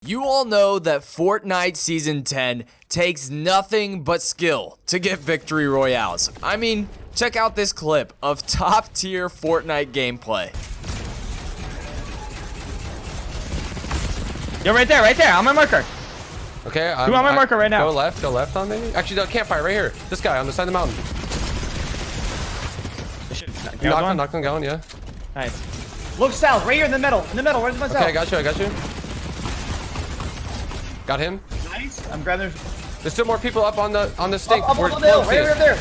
You all know that Fortnite Season 10 takes nothing but skill to get victory royales. I mean, check out this clip of top tier Fortnite gameplay. Yo, right there, on my marker. Okay, I'm on my marker right now. Go left on maybe? Actually, the campfire right here. This guy on the side of the mountain. Knocked him down, yeah. Nice. Look south, right here in the middle, where's my south? Okay, I got you. Got him. Nice. I'm grabbing. There's still more people up on the stink. Up on the hill, right there.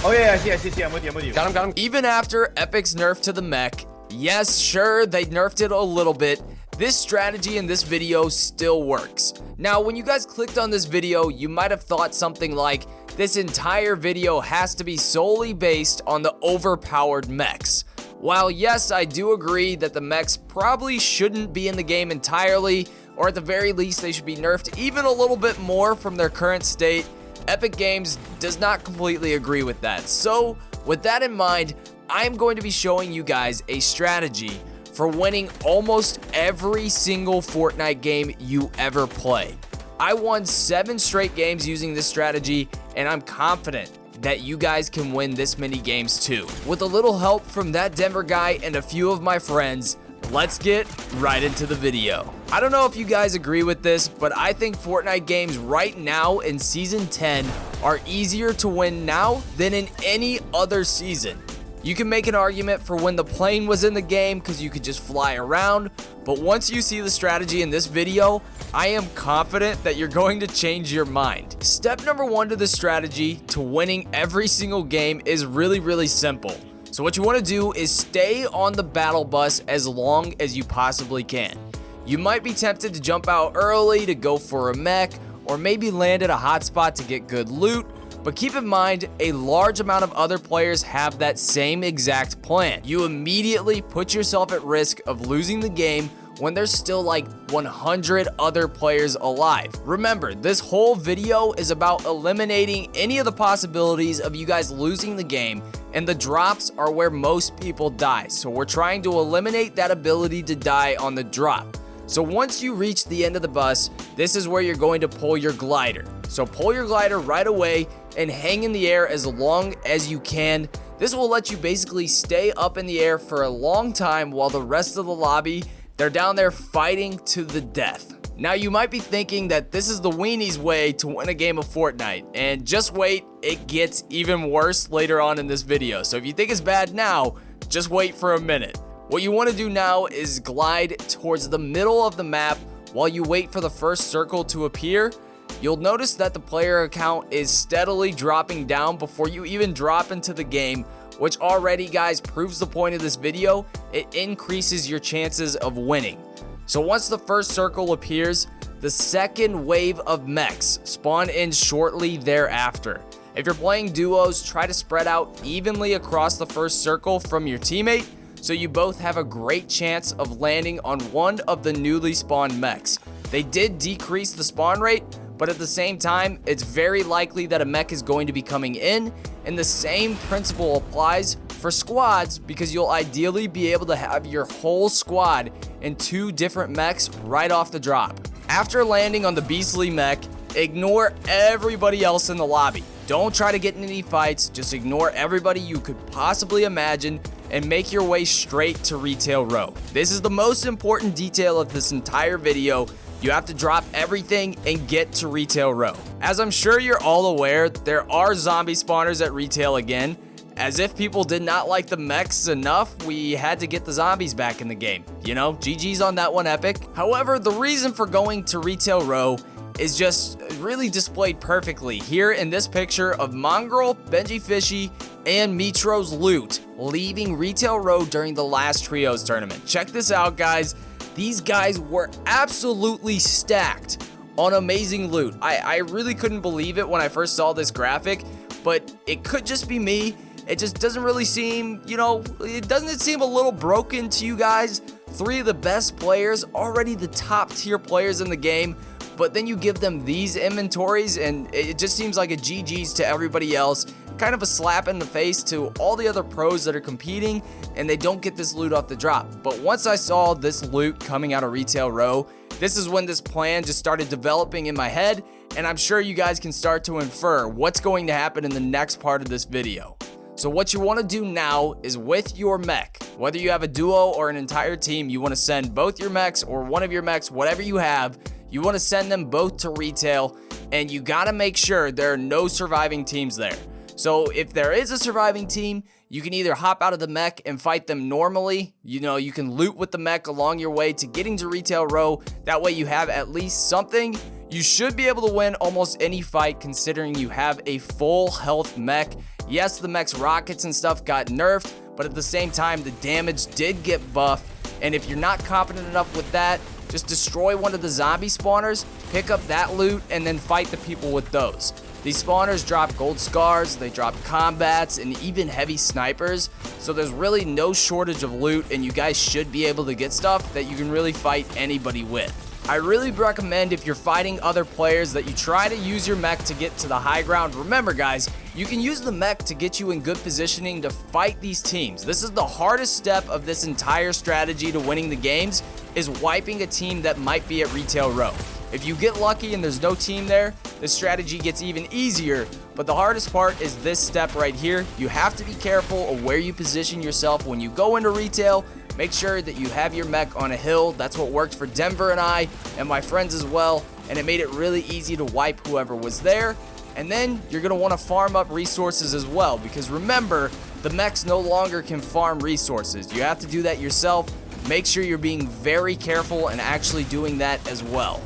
Oh yeah, I see. I'm with you. Got him. Even after Epic's nerf to the mech, yes, sure, they nerfed it a little bit, this strategy in this video still works. Now, when you guys clicked on this video, you might have thought something like, this entire video has to be solely based on the overpowered mechs. While yes, I do agree that the mechs probably shouldn't be in the game entirely, or at the very least they should be nerfed even a little bit more from their current state, Epic Games does not completely agree with that. So with that in mind, I'm going to be showing you guys a strategy for winning almost every single Fortnite game you ever play. I won 7 straight games using this strategy, and I'm confident that you guys can win this many games too. With a little help from that Denver guy and a few of my friends, let's get right into the video. I don't know if you guys agree with this, but I think Fortnite games right now in Season 10 are easier to win now than in any other season. You can make an argument for when the plane was in the game because you could just fly around, but once you see the strategy in this video, I am confident that you're going to change your mind. Step number 1 to the strategy to winning every single game is really simple. So what you want to do is stay on the battle bus as long as you possibly can. You might be tempted to jump out early to go for a mech, or maybe land at a hotspot to get good loot, but keep in mind, a large amount of other players have that same exact plan. You immediately put yourself at risk of losing the game when there's still like 100 other players alive. Remember, this whole video is about eliminating any of the possibilities of you guys losing the game, and the drops are where most people die. So we're trying to eliminate that ability to die on the drop. So once you reach the end of the bus, this is where you're going to pull your glider. So pull your glider right away and hang in the air as long as you can. This will let you basically stay up in the air for a long time while the rest of the lobby, they're down there fighting to the death. Now you might be thinking that this is the weenies way to win a game of Fortnite, and just wait, it gets even worse later on in this video. So if you think it's bad now, just wait for a minute. What you want to do now is glide towards the middle of the map while you wait for the first circle to appear. You'll notice that the player account is steadily dropping down before you even drop into the game, which already, guys, proves the point of this video. It increases your chances of winning. So once the first circle appears, the second wave of mechs spawn in shortly thereafter. If you're playing duos, try to spread out evenly across the first circle from your teammate, so you both have a great chance of landing on one of the newly spawned mechs. They did decrease the spawn rate, but at the same time, it's very likely that a mech is going to be coming in, and the same principle applies for squads because you'll ideally be able to have your whole squad in 2 different mechs right off the drop. After landing on the beastly mech, ignore everybody else in the lobby. Don't try to get in any fights, just ignore everybody you could possibly imagine and make your way straight to retail row. This is the most important detail of this entire video. You have to drop everything and get to retail row. As I'm sure you're all aware, there are zombie spawners at retail again. As if people did not like the mechs enough, we had to get the zombies back in the game. You know, GG's on that one, Epic. However, the reason for going to retail row is just really displayed perfectly here in this picture of Mongrel, Benji Fishy, and Metro's loot leaving retail row during the last trios tournament. Check this out, guys. These guys were absolutely stacked on amazing loot. I really couldn't believe it when I first saw this graphic, but it could just be me. It just doesn't really seem, doesn't it seem a little broken to you guys? 3 of the best players, already the top tier players in the game, but then you give them these inventories and it just seems like a GG's to everybody else. Kind of a slap in the face to all the other pros that are competing and they don't get this loot off the drop. But once I saw this loot coming out of retail row, This is when this plan just started developing in my head, and I'm sure you guys can start to infer what's going to happen in the next part of this video. So what you want to do now is with your mech, whether you have a duo or an entire team, you want to send both your mechs or one of your mechs, whatever you have, you want to send them both to retail, and you got to make sure there are no surviving teams there. So if there is a surviving team, you can either hop out of the mech and fight them normally. You know, you can loot with the mech along your way to getting to retail row. That way you have at least something. You should be able to win almost any fight considering you have a full health mech. Yes, the mech's rockets and stuff got nerfed, but at the same time, the damage did get buffed. And if you're not confident enough with that, just destroy one of the zombie spawners, pick up that loot, and then fight the people with those. These spawners drop gold scars, they drop combats, and even heavy snipers, so there's really no shortage of loot, and you guys should be able to get stuff that you can really fight anybody with. I really recommend if you're fighting other players that you try to use your mech to get to the high ground. Remember guys, you can use the mech to get you in good positioning to fight these teams. This is the hardest step of this entire strategy to winning the games, is wiping a team that might be at retail row. If you get lucky and there's no team there, this strategy gets even easier, but the hardest part is this step right here. You have to be careful of where you position yourself when you go into retail. Make sure that you have your mech on a hill. That's what worked for Denver and I and my friends as well, and it made it really easy to wipe whoever was there. And then you're going to want to farm up resources as well, because remember, the mechs no longer can farm resources. You have to do that yourself. Make sure you're being very careful and actually doing that as well.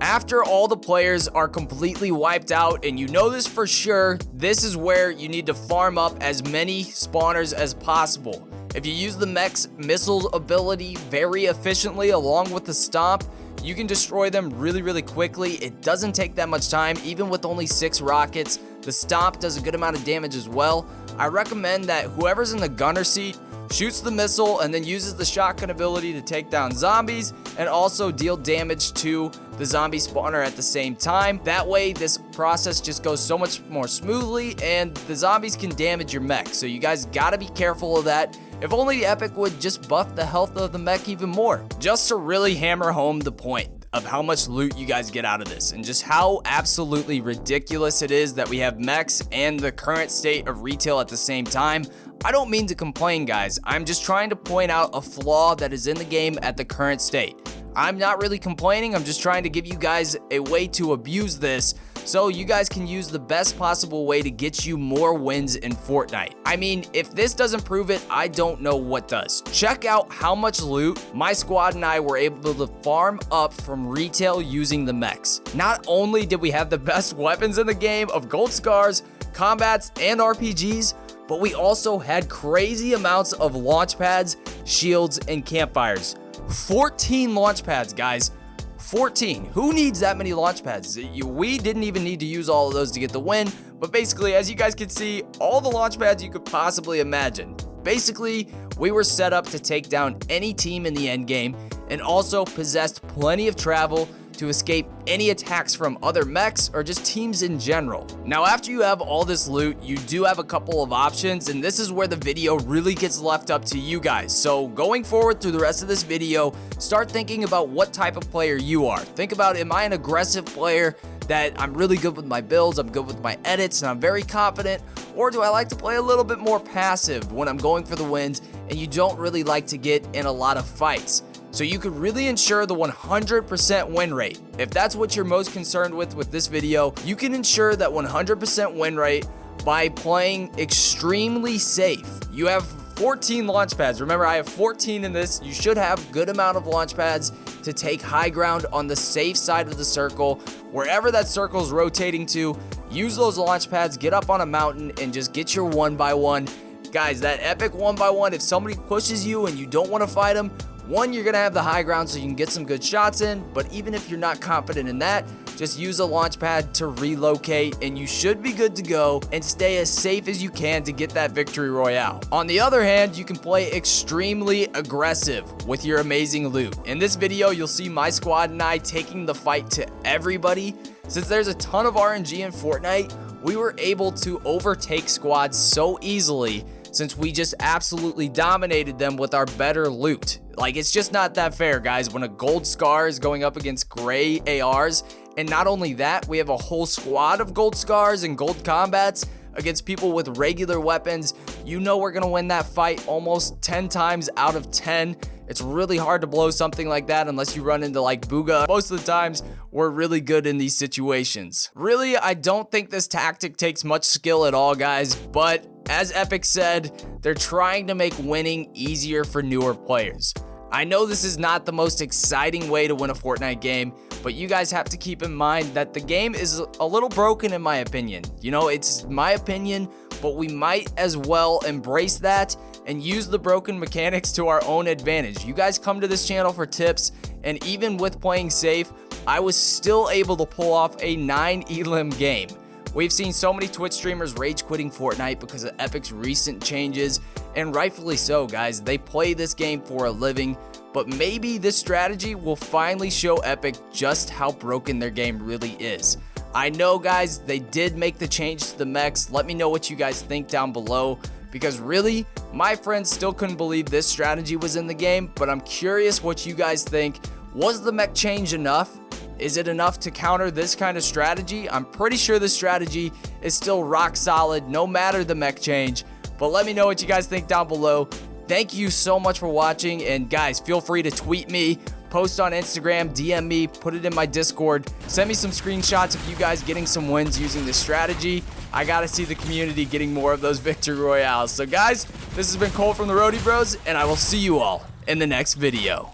After all the players are completely wiped out, and you know this for sure, this is where you need to farm up as many spawners as possible. If you use the mech's missile ability very efficiently along with the stomp, you can destroy them really quickly. It doesn't take that much time, even with only 6 rockets. The stomp does a good amount of damage as well. I recommend that whoever's in the gunner seat shoots the missile and then uses the shotgun ability to take down zombies and also deal damage to the zombie spawner at the same time. That way this process just goes so much more smoothly and the zombies can damage your mech. So you guys gotta be careful of that. If only Epic would just buff the health of the mech even more. Just to really hammer home the point of how much loot you guys get out of this and just how absolutely ridiculous it is that we have mechs and the current state of retail at the same time. I don't mean to complain guys, I'm just trying to point out a flaw that is in the game at the current state. I'm not really complaining, I'm just trying to give you guys a way to abuse this so you guys can use the best possible way to get you more wins in Fortnite. I mean, if this doesn't prove it, I don't know what does. Check out how much loot my squad and I were able to farm up from retail using the mechs. Not only did we have the best weapons in the game of gold scars, combats, and RPGs, but we also had crazy amounts of launch pads, shields, and campfires. 14 launch pads, guys. 14. Who needs that many launch pads? We didn't even need to use all of those to get the win, but basically, as you guys can see, all the launch pads you could possibly imagine. Basically, we were set up to take down any team in the end game and also possessed plenty of travel to escape any attacks from other mechs or just teams in general. Now, after you have all this loot, you do have a couple of options, and this is where the video really gets left up to you guys. So going forward through the rest of this video, start thinking about what type of player you are. Think about, am I an aggressive player that I'm really good with my builds, I'm good with my edits, and I'm very confident? Or do I like to play a little bit more passive when I'm going for the wins and you don't really like to get in a lot of fights? So you could really ensure the 100% win rate. If that's what you're most concerned with this video, you can ensure that 100% win rate by playing extremely safe. You have 14 launch pads. Remember, I have 14 in this. You should have a good amount of launch pads to take high ground on the safe side of the circle. Wherever that circle is rotating to, use those launch pads, get up on a mountain, and just get your 1x1. Guys, that epic 1x1, if somebody pushes you and you don't want to fight them, one, you're going to have the high ground so you can get some good shots in, but even if you're not confident in that, just use a launch pad to relocate and you should be good to go and stay as safe as you can to get that victory royale. On the other hand, you can play extremely aggressive with your amazing loot. In this video, you'll see my squad and I taking the fight to everybody. Since there's a ton of RNG in Fortnite, we were able to overtake squads so easily since we just absolutely dominated them with our better loot. Like, it's just not that fair, guys, when a gold scar is going up against gray ARs. And not only that, we have a whole squad of gold scars and gold combats against people with regular weapons. You know we're going to win that fight almost 10 times out of 10. It's really hard to blow something like that unless you run into like Booga. Most of the times, we're really good in these situations. Really, I don't think this tactic takes much skill at all, guys, but as Epic said, they're trying to make winning easier for newer players. I know this is not the most exciting way to win a Fortnite game, but you guys have to keep in mind that the game is a little broken in my opinion. You know, it's my opinion, but we might as well embrace that and use the broken mechanics to our own advantage. You guys come to this channel for tips, and even with playing safe, I was still able to pull off a 9 elim game. We've seen so many Twitch streamers rage quitting Fortnite because of Epic's recent changes, and rightfully so, guys. They play this game for a living, but maybe this strategy will finally show Epic just how broken their game really is. I know, guys, they did make the change to the mechs. Let me know what you guys think down below, because really, my friends still couldn't believe this strategy was in the game, but I'm curious what you guys think. Was the mech change enough? Is it enough to counter this kind of strategy? I'm pretty sure this strategy is still rock solid no matter the mech change, but let me know what you guys think down below. Thank you so much for watching, and guys, feel free to tweet me, post on Instagram, DM me, put it in my Discord, send me some screenshots of you guys getting some wins using this strategy. I gotta see the community getting more of those victory royales. So guys, this has been Cole from the Rodey Bros, and I will see you all in the next video.